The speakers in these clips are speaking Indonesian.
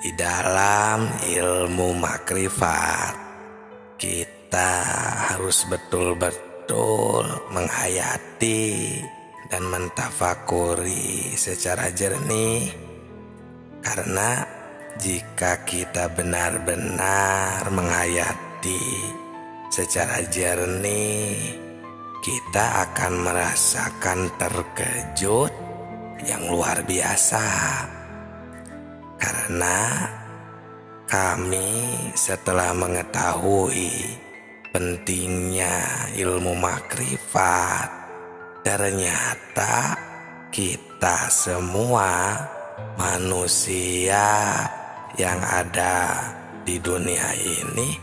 Di dalam ilmu makrifat, kita harus betul-betul menghayati dan mentafakuri secara jernih. Karena jika kita benar-benar menghayati secara jernih, kita akan merasakan terkejut yang luar biasa. Karena kami setelah mengetahui pentingnya ilmu makrifat, ternyata kita semua manusia yang ada di dunia ini,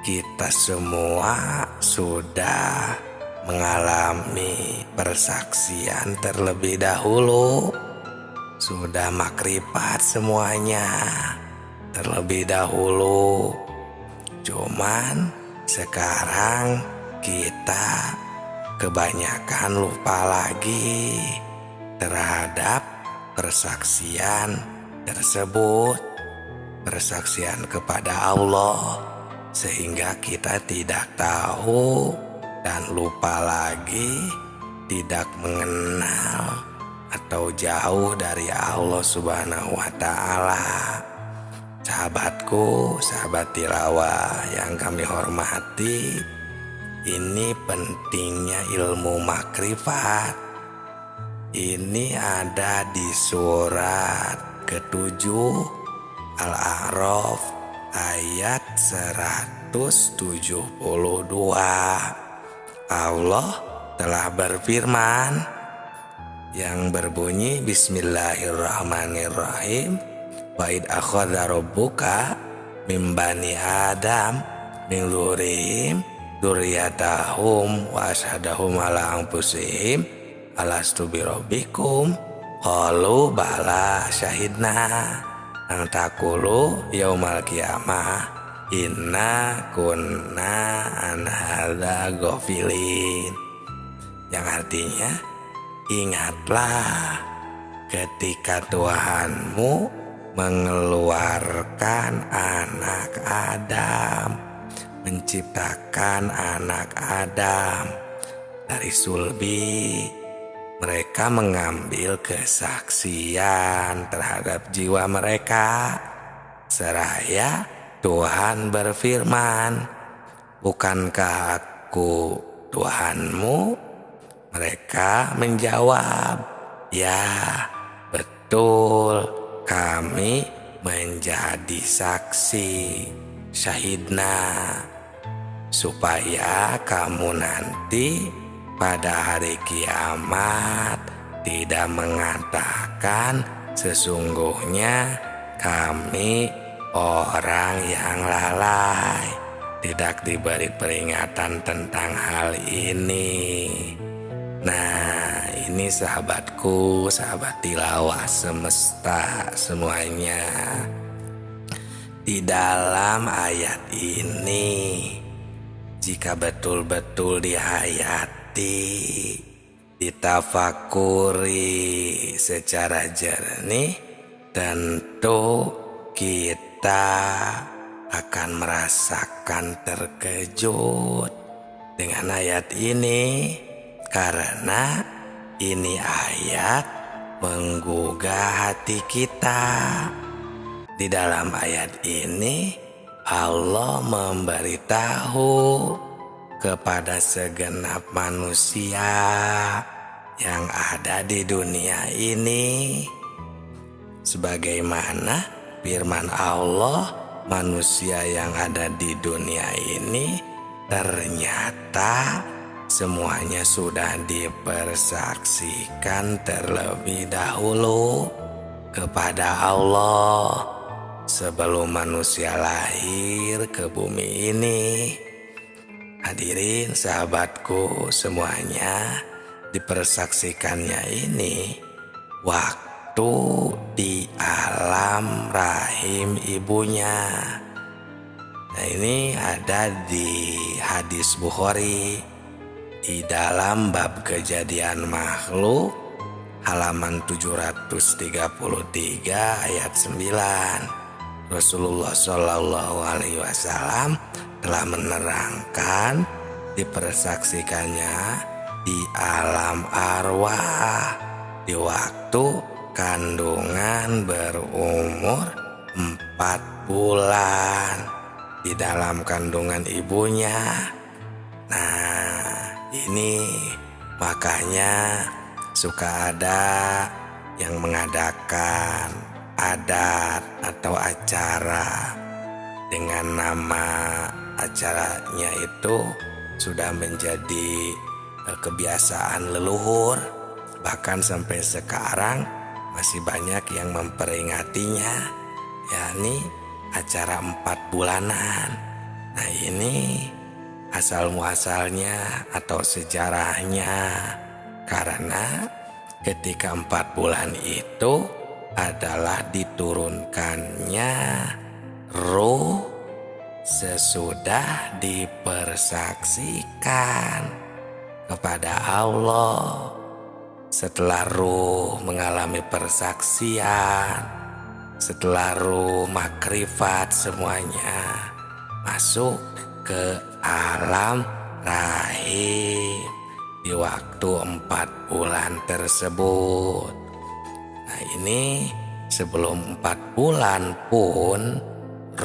kita semua sudah mengalami persaksian terlebih dahulu. Sudah makrifat semuanya terlebih dahulu. Cuman sekarang kita kebanyakan lupa lagi terhadap persaksian tersebut. Persaksian kepada Allah, sehingga kita tidak tahu dan lupa lagi, tidak mengenal atau jauh dari Allah Subhanahu wa Ta'ala. Sahabatku, sahabat tilawah yang kami hormati, ini pentingnya ilmu makrifat. Ini ada di surat ke-7 Al-A'raf ayat 172. Allah telah berfirman yang berbunyi Bismillahirrahmanirrahim, wa id akhadha rabbuka min bani Adam min dzurriyyahim dzurriyyatahum wa asyhadahum ala anfusihim alastu birabbikum qalu bala syahidna an taqulu yaumal qiyamah inna kunna an hadza ghafilin. Yang artinya, ingatlah ketika Tuhanmu mengeluarkan anak Adam, menciptakan anak Adam dari sulbi. Mereka mengambil kesaksian terhadap jiwa mereka. Seraya Tuhan berfirman, bukankah aku Tuhanmu? Mereka menjawab, ya betul, kami menjadi saksi, syahidna, supaya kamu nanti pada hari kiamat tidak mengatakan sesungguhnya kami orang yang lalai, tidak diberi peringatan tentang hal ini. Nah, ini sahabatku, sahabat tilawah semesta semuanya. Di dalam ayat ini, jika betul-betul dihayati, ditafakuri secara jernih, tentu kita akan merasakan terkejut dengan ayat ini. Karena ini ayat menggugah hati kita. Di dalam ayat ini Allah memberitahu kepada segenap manusia yang ada di dunia ini, sebagaimana firman Allah, manusia yang ada di dunia ini ternyata semuanya sudah dipersaksikan terlebih dahulu kepada Allah sebelum manusia lahir ke bumi ini. Hadirin sahabatku semuanya, dipersaksikannya ini waktu di alam rahim ibunya. Nah, ini ada di hadis Bukhari di dalam bab kejadian makhluk halaman 733 ayat 9. Rasulullah Shallallahu Alaihi Wasallam telah menerangkan dipersaksikannya di alam arwah di waktu kandungan berumur 4 bulan di dalam kandungan ibunya. Nah, ini makanya suka ada yang mengadakan adat atau acara dengan nama acaranya itu sudah menjadi kebiasaan leluhur, bahkan sampai sekarang masih banyak yang memperingatinya, yakni acara 4 bulanan. Nah, ini asal muasalnya atau sejarahnya karena ketika 4 bulan itu adalah diturunkannya ruh sesudah dipersaksikan kepada Allah. Setelah ruh mengalami persaksian, setelah ruh makrifat semuanya masuk ke alam rahim di waktu 4 bulan tersebut. Nah, ini sebelum 4 bulan pun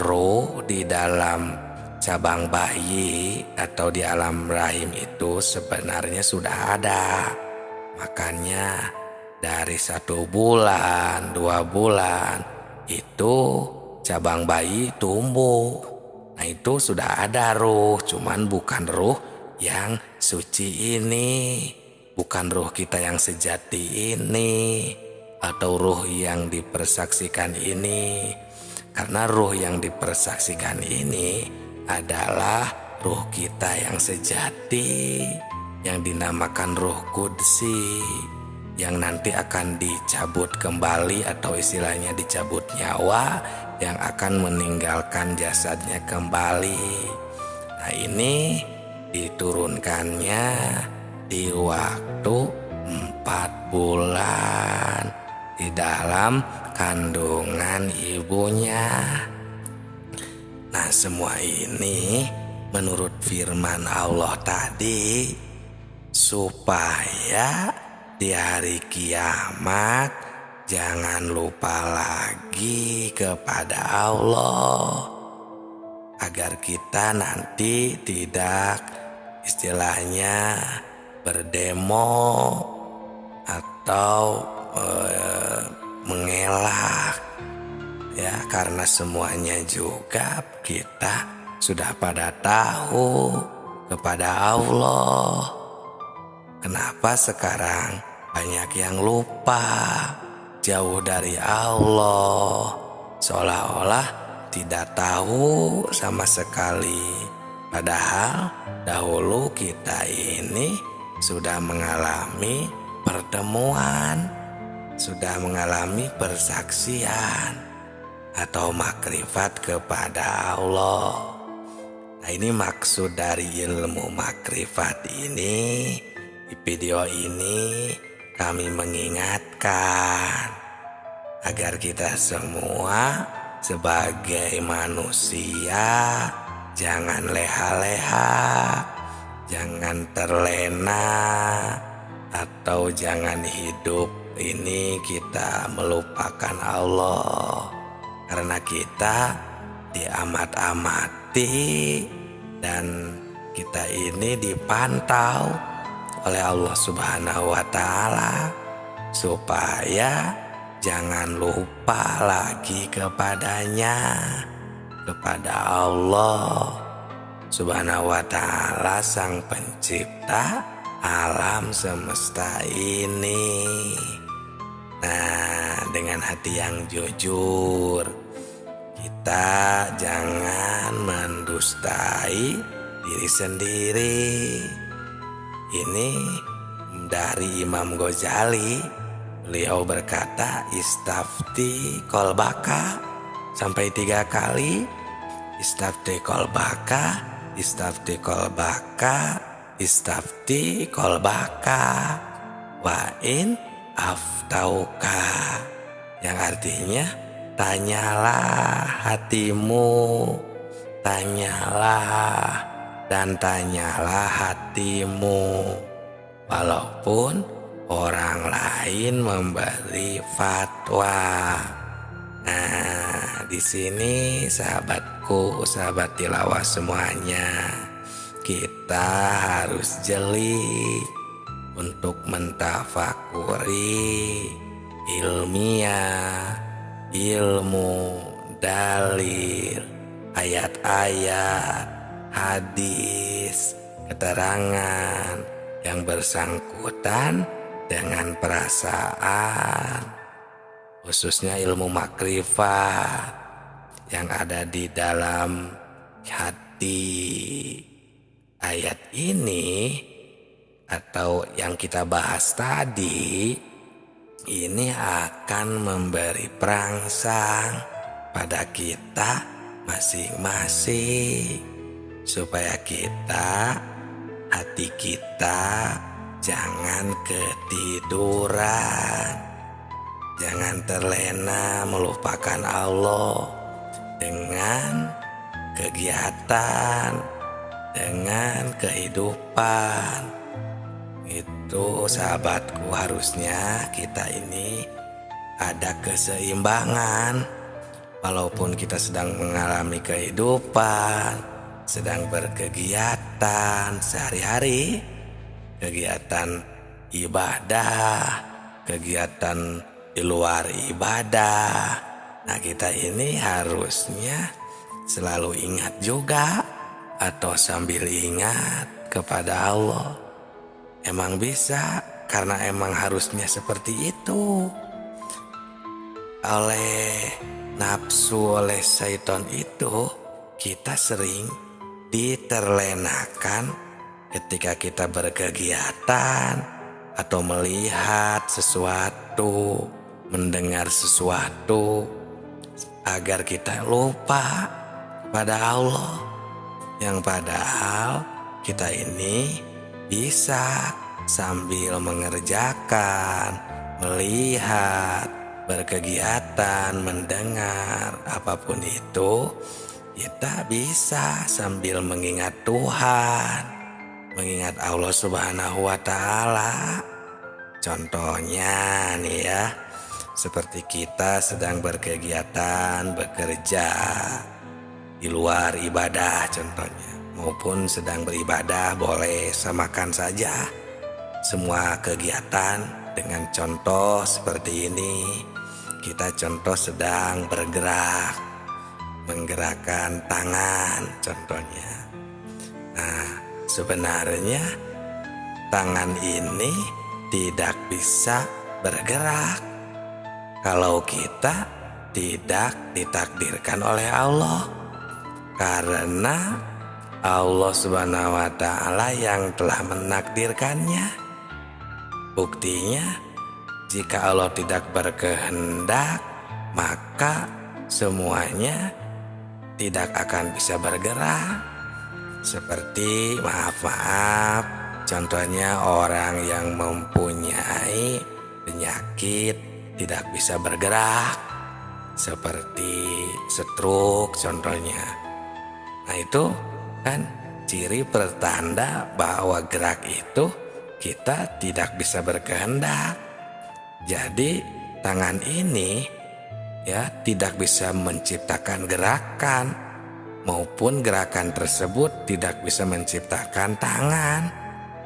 ruh di dalam cabang bayi atau di alam rahim itu sebenarnya sudah ada. Makanya dari 1 bulan, 2 bulan itu cabang bayi tumbuh. Nah, itu sudah ada ruh, cuman bukan ruh yang suci ini, bukan ruh kita yang sejati ini, atau ruh yang dipersaksikan ini. Karena ruh yang dipersaksikan ini adalah ruh kita yang sejati, yang dinamakan ruh kudsi, yang nanti akan dicabut kembali atau istilahnya dicabut nyawa, yang akan meninggalkan jasadnya kembali. Nah, ini diturunkannya di waktu 4 bulan di dalam kandungan ibunya. Nah, semua ini menurut firman Allah tadi supaya di hari kiamat jangan lupa lagi kepada Allah, agar kita nanti tidak istilahnya berdemo atau mengelak, ya, karena semuanya juga kita sudah pada tahu kepada Allah. Kenapa sekarang banyak yang lupa, jauh dari Allah, seolah-olah tidak tahu sama sekali. Padahal dahulu kita ini sudah mengalami pertemuan, sudah mengalami persaksian atau makrifat kepada Allah. Nah, ini maksud dari ilmu makrifat ini. Di video ini kami mengingatkan agar kita semua sebagai manusia jangan leha-leha, jangan terlena, atau jangan hidup ini kita melupakan Allah. Karena kita diamat-amati dan kita ini dipantau oleh Allah Subhanahu wa Ta'ala supaya jangan lupa lagi kepadanya, kepada Allah Subhanahu wa Ta'ala, Sang Pencipta alam semesta ini. Nah, dengan hati yang jujur, kita jangan mendustai diri sendiri. Ini dari Imam Ghazali. Beliau berkata, istafti kolbaka, sampai 3 kali. Istafti kolbaka, istafti kolbaka, istafti kolbaka. Wa in aftauka, yang artinya tanyalah hatimu, tanyalah dan tanyalah hatimu, walaupun orang lain memberi fatwa. Nah, di sini sahabatku, sahabat tilawah semuanya, kita harus jeli untuk mentafakuri ilmiah, ilmu, dalil, ayat-ayat, hadis, keterangan yang bersangkutan dengan perasaan, khususnya ilmu makrifat yang ada di dalam hati. Ayat ini atau yang kita bahas tadi ini akan memberi perangsang pada kita masing-masing, supaya hati kita jangan ketiduran, jangan terlena melupakan Allah dengan kegiatan, dengan kehidupan. Itu sahabatku, harusnya kita ini ada keseimbangan. Walaupun kita sedang mengalami kehidupan, sedang berkegiatan sehari-hari, kegiatan ibadah, kegiatan di luar ibadah. Nah, kita ini harusnya selalu ingat juga, atau sambil ingat kepada Allah. Emang bisa, karena emang harusnya seperti itu. Oleh nafsu, oleh syaitan itu, kita sering diterlenakan ketika kita berkegiatan atau melihat sesuatu, mendengar sesuatu, agar kita lupa pada Allah, yang padahal kita ini bisa sambil mengerjakan, melihat, berkegiatan, mendengar, apapun itu, kita bisa sambil mengingat Tuhan, mengingat Allah Subhanahu wa Ta'ala. Contohnya nih ya, seperti kita sedang berkegiatan, bekerja di luar ibadah contohnya, maupun sedang beribadah, boleh samakan saja semua kegiatan dengan contoh seperti ini. Kita contoh sedang bergerak, menggerakkan tangan contohnya. Nah, sebenarnya tangan ini tidak bisa bergerak kalau kita tidak ditakdirkan oleh Allah, karena Allah Subhanahu wa Ta'ala yang telah menakdirkannya. Buktinya, jika Allah tidak berkehendak, maka semuanya tidak akan bisa bergerak. Seperti maaf, contohnya orang yang mempunyai penyakit tidak bisa bergerak, seperti stroke contohnya. Nah, itu kan ciri pertanda bahwa gerak itu kita tidak bisa berkehendak. Jadi tangan ini ya tidak bisa menciptakan gerakan, maupun gerakan tersebut tidak bisa menciptakan tangan.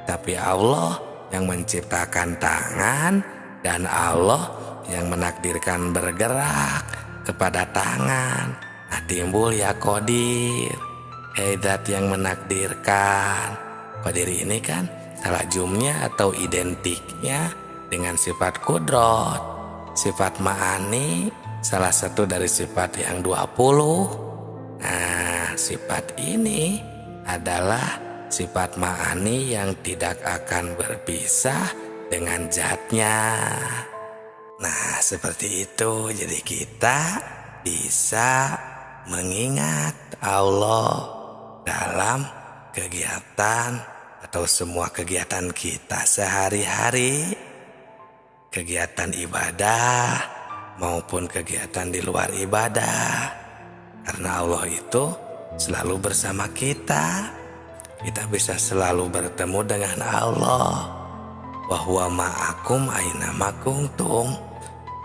Tapi Allah yang menciptakan tangan, dan Allah yang menakdirkan bergerak kepada tangan. Nah, timbul ya Qadir, Zat yang menakdirkan. Qadir ini kan talajumnya atau identiknya dengan sifat kudrot, sifat ma'ani, salah satu dari sifat yang 20. Nah, sifat ini adalah sifat ma'ani yang tidak akan berpisah dengan zatnya. Nah, seperti itu. Jadi kita bisa mengingat Allah dalam kegiatan atau semua kegiatan kita sehari-hari. kegiatan ibadah maupun kegiatan di luar ibadah. Karena Allah itu selalu bersama kita. Kita bisa selalu bertemu dengan Allah. Wa huwa ma'akum aina ma kuntum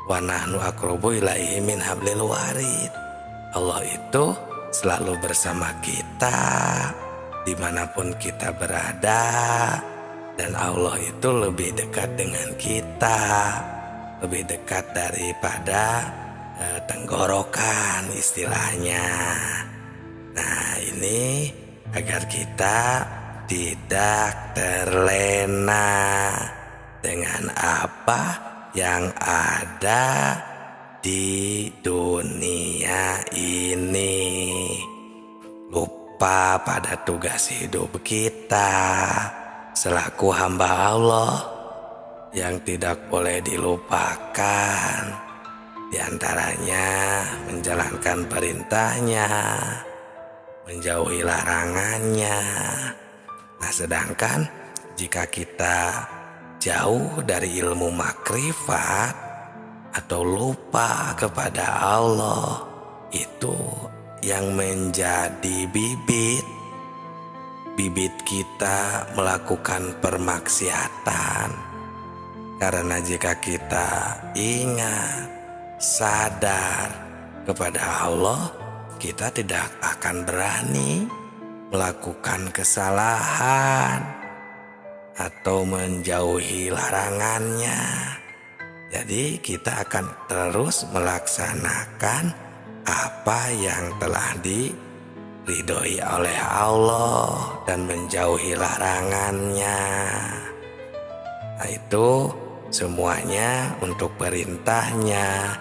wa nahnu aqrabu ilaihi min hablil warid. Allah itu selalu bersama kita dimanapun kita berada, dan Allah itu lebih dekat dengan kita, lebih dekat daripada tenggorokan istilahnya. Nah, ini agar kita tidak terlena dengan apa yang ada di dunia ini, lupa pada tugas hidup kita selaku hamba Allah yang tidak boleh dilupakan. Di antaranya menjalankan perintahnya, menjauhi larangannya. Nah, sedangkan jika kita jauh dari ilmu makrifat atau lupa kepada Allah, itu yang menjadi bibit kita melakukan permaksiatan. Karena jika kita ingat, sadar kepada Allah, kita tidak akan berani melakukan kesalahan atau menjauhi larangannya. Jadi kita akan terus melaksanakan apa yang telah diridhoi oleh Allah dan menjauhi larangannya. Nah, itu semuanya untuk perintahnya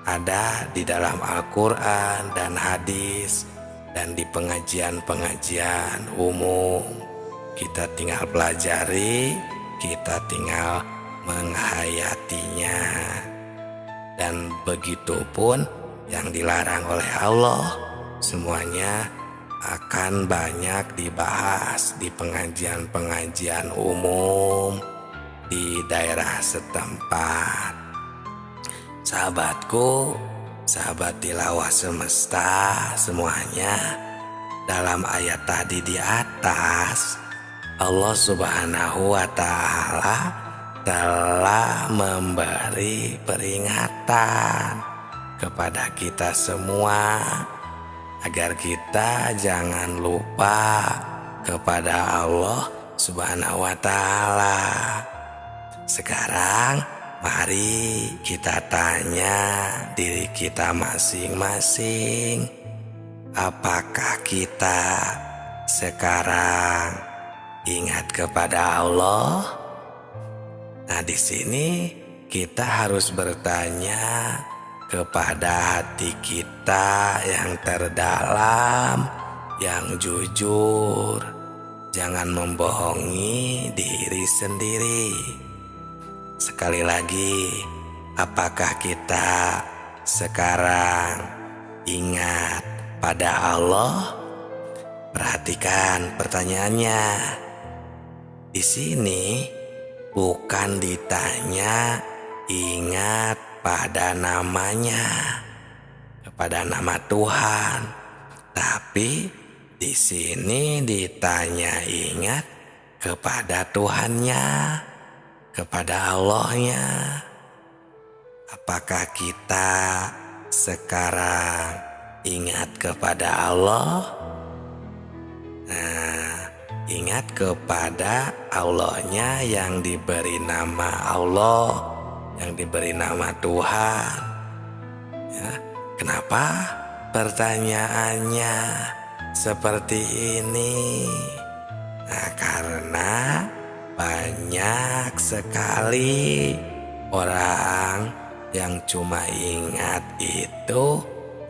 ada di dalam Al-Quran dan hadis dan di pengajian-pengajian umum. Kita tinggal pelajari, kita tinggal menghayatinya. Dan begitu pun yang dilarang oleh Allah, semuanya akan banyak dibahas di pengajian-pengajian umum di daerah setempat. Sahabatku, sahabat tilawah semesta semuanya, dalam ayat tadi di atas, Allah Subhanahu wa Ta'ala telah memberi peringatan kepada kita semua agar kita jangan lupa kepada Allah Subhanahu wa Ta'ala. Sekarang mari kita tanya diri kita masing-masing, apakah kita sekarang ingat kepada Allah? Nah, di sini kita harus bertanya kepada hati kita yang terdalam, yang jujur. Jangan membohongi diri sendiri. Sekali lagi, apakah kita sekarang ingat pada Allah? Perhatikan pertanyaannya. Di sini bukan ditanya ingat pada namanya, kepada nama Tuhan, tapi di sini ditanya ingat kepada Tuhannya, kepada Allahnya. Apakah kita sekarang ingat kepada Allah? Nah, ingat kepada Allahnya yang diberi nama Allah, yang diberi nama Tuhan. Ya, kenapa pertanyaannya seperti ini? Nah, karena banyak sekali orang yang cuma ingat itu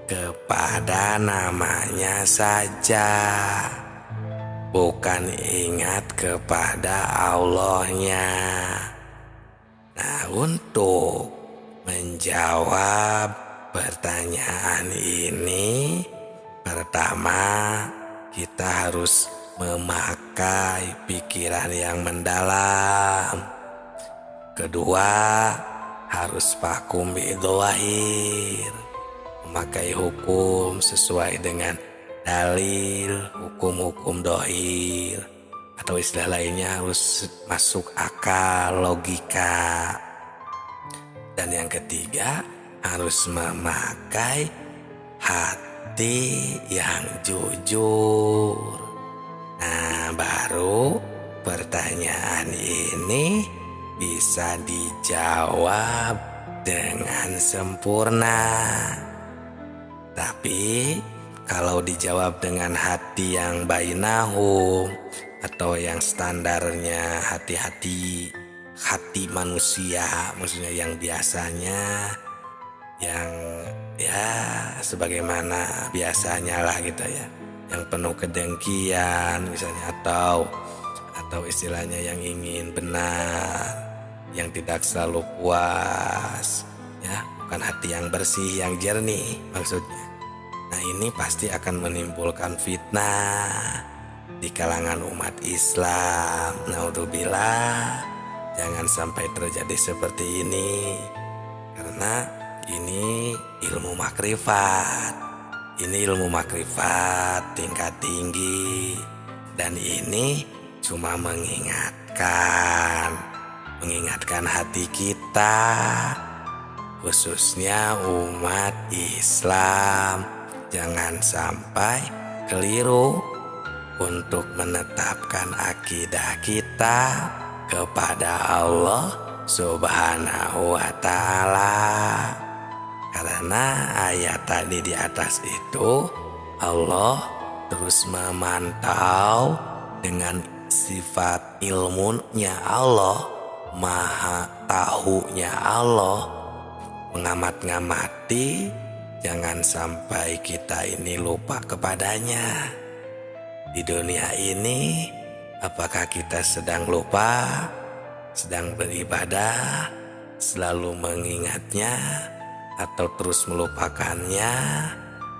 kepada namanya saja, bukan ingat kepada Allahnya. Nah, untuk menjawab pertanyaan ini, pertama kita harus memakai pikiran yang mendalam. Kedua, harus fakum bidzawahir, memakai hukum sesuai dengan dalil, hukum-hukum dohir, atau istilah lainnya harus masuk akal, logika. Dan yang ketiga, harus memakai hati yang jujur. Nah, baru pertanyaan ini bisa dijawab dengan sempurna. Tapi kalau dijawab dengan hati yang bainahum atau yang standarnya hati-hati manusia, maksudnya yang biasanya, yang ya sebagaimana biasanya lah gitu ya, yang penuh kedengkian misalnya, atau istilahnya yang ingin benar, yang tidak selalu puas, ya, bukan hati yang bersih, yang jernih maksudnya. Nah, ini pasti akan menimbulkan fitnah di kalangan umat Islam. Naudzubillah, jangan sampai terjadi seperti ini, karena ini ilmu makrifat. Ini ilmu makrifat tingkat tinggi, dan ini cuma mengingatkan hati kita, khususnya umat Islam, jangan sampai keliru untuk menetapkan akidah kita kepada Allah Subhanahu wa Ta'ala. Karena ayat tadi di atas itu, Allah terus memantau dengan sifat ilmunya Allah, maha tahunya Allah, mengamat-ngamati jangan sampai kita ini lupa kepadanya. Di dunia ini, apakah kita sedang lupa, sedang beribadah, selalu mengingatnya, atau terus melupakannya,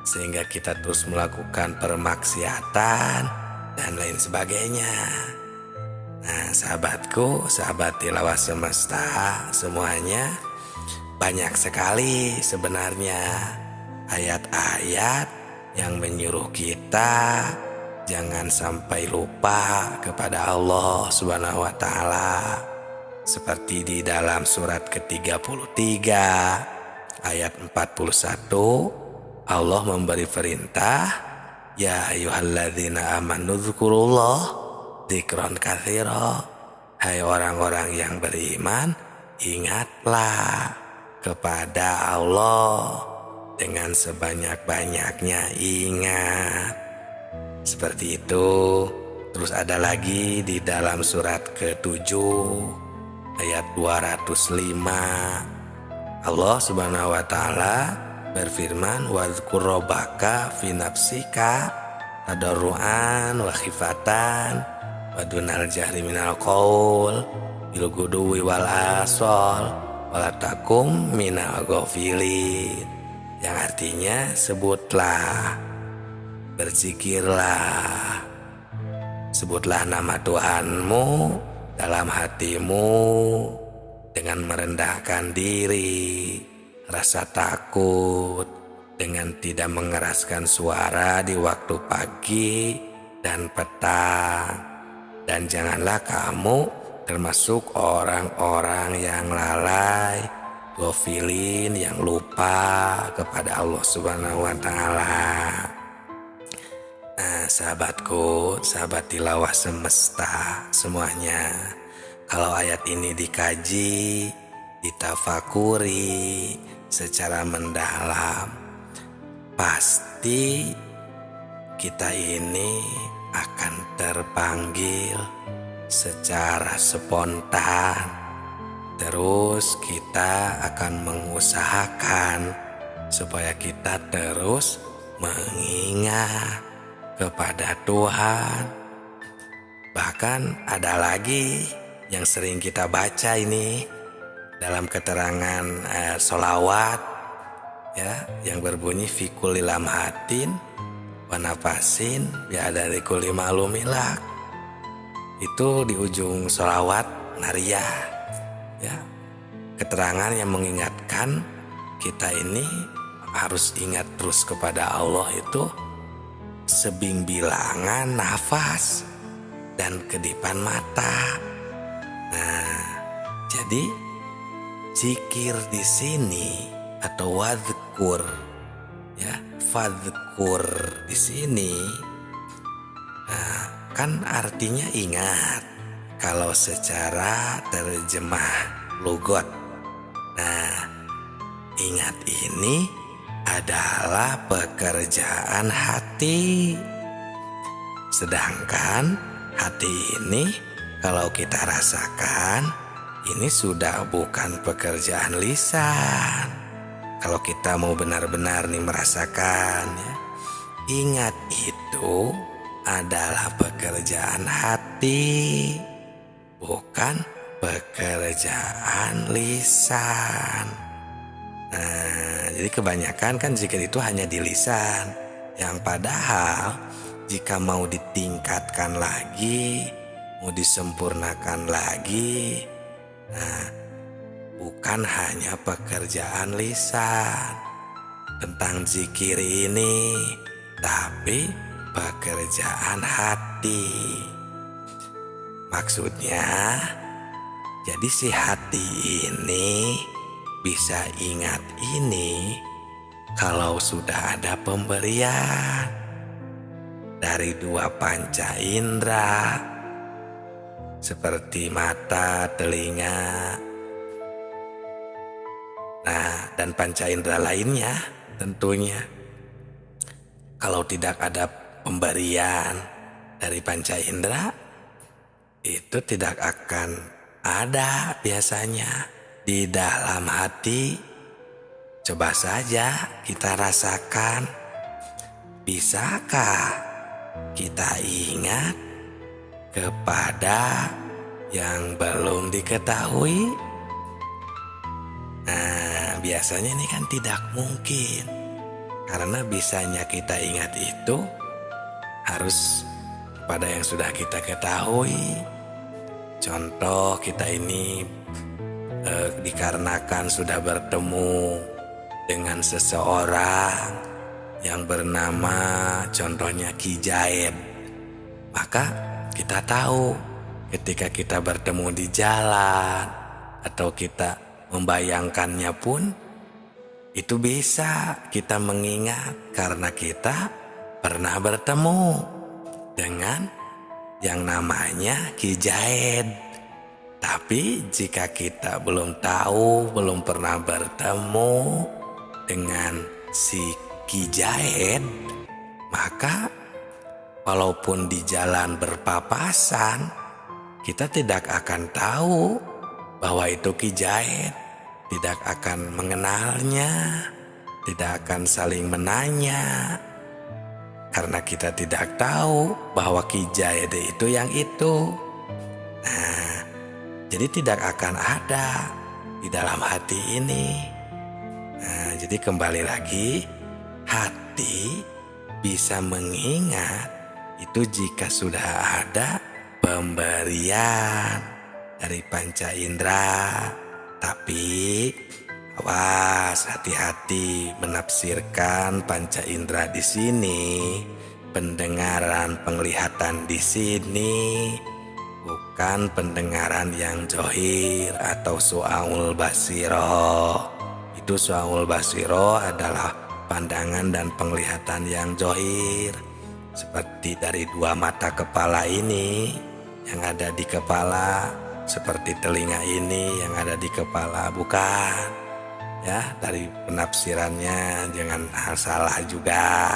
sehingga kita terus melakukan permaksiatan dan lain sebagainya. Nah, sahabatku, sahabat tilawah semesta semuanya, banyak sekali sebenarnya ayat-ayat yang menyuruh kita jangan sampai lupa kepada Allah Subhanahu wa Ta'ala. Seperti di dalam surat ke-33 ayat 41, Allah memberi perintah, ya ayyuhalladzina amanu dzkurullah dzikran katsira. Hai orang-orang yang beriman, ingatlah kepada Allah dengan sebanyak-banyaknya ingat. Seperti itu. Terus ada lagi di dalam surat ke-7 ayat 205, Allah Subhanahu wa Ta'ala berfirman, wadzkur rabbaka fi nafsika tadarruan wa khifatan wa dunal jahri minal qaul bil guduwi wal asal wala takum minal ghafilin. Yang artinya, sebutlah, berzikirlah, sebutlah nama Tuhanmu dalam hatimu dengan merendahkan diri, rasa takut, dengan tidak mengeraskan suara di waktu pagi dan petang. Dan janganlah kamu termasuk orang-orang yang lalai, ghafilin, yang lupa kepada Allah Subhanahu wa Ta'ala. Nah, sahabatku, sahabat tilawah semesta semuanya, kalau ayat ini dikaji, ditafakuri secara mendalam, pasti kita ini akan terpanggil secara spontan. Terus kita akan mengusahakan supaya kita terus mengingat kepada Tuhan. Bahkan ada lagi yang sering kita baca ini dalam keterangan sholawat, ya, yang berbunyi fi kulli lamhatin wa nafasin bi'adadi kulli ma'lumilak. Itu di ujung sholawat nariyah, ya, keterangan yang mengingatkan kita ini harus ingat terus kepada Allah itu sebimbilangan nafas dan kedipan mata. Nah, jadi zikir di sini atau wadhkur, ya, fadhkur di sini, nah, kan artinya ingat kalau secara terjemah lugot. Nah, ingat ini adalah pekerjaan hati. Sedangkan hati ini kalau kita rasakan, ini sudah bukan pekerjaan lisan. Kalau kita mau benar-benar nih merasakan, ya, ingat itu adalah pekerjaan hati, bukan pekerjaan lisan. Nah, jadi kebanyakan kan zikir itu hanya di lisan, yang padahal jika mau ditingkatkan lagi, mau disempurnakan lagi, nah, bukan hanya pekerjaan lisan tentang zikir ini, tapi pekerjaan hati. Maksudnya, jadi si hati ini bisa ingat ini kalau sudah ada pemberian dari dua panca indera seperti mata, telinga, nah, dan panca indera lainnya tentunya. Kalau tidak ada pemberian dari panca indera, itu tidak akan ada biasanya di dalam hati. Coba saja kita rasakan, bisakah kita ingat kepada yang belum diketahui? Nah, biasanya ini kan tidak mungkin, karena bisanya kita ingat itu harus pada yang sudah kita ketahui. Contoh, kita ini dikarenakan sudah bertemu dengan seseorang yang bernama contohnya Ki Jaid, maka kita tahu ketika kita bertemu di jalan atau kita membayangkannya pun, itu bisa kita mengingat karena kita pernah bertemu dengan yang namanya Ki Jaid. Tapi jika kita belum tahu, belum pernah bertemu dengan si Ki Jaid, maka walaupun di jalan berpapasan, kita tidak akan tahu bahwa itu Ki Jaid, tidak akan mengenalnya, tidak akan saling menanya, karena kita tidak tahu bahwa Ki Jaid itu yang itu. Nah, jadi tidak akan ada di dalam hati ini. Nah, jadi kembali lagi, hati bisa mengingat itu jika sudah ada pemberian dari panca indera. Tapi awas, hati-hati menafsirkan panca indera di sini, pendengaran, penglihatan di sini, bukan pendengaran yang johir atau su'aul basiro. Itu su'aul basiro adalah pandangan dan penglihatan yang johir, seperti dari dua mata kepala ini yang ada di kepala, seperti telinga ini yang ada di kepala, bukan. Ya, dari penafsirannya jangan salah juga.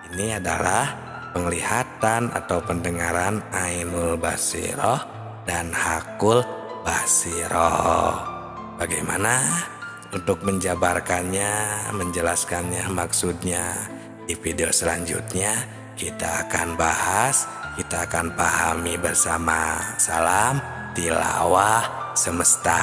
Ini adalah penglihatan atau pendengaran ainul basiroh dan hakul basiroh. Bagaimana untuk menjabarkannya, menjelaskannya maksudnya? Di video selanjutnya kita akan bahas, kita akan pahami bersama. Salam tilawah semesta.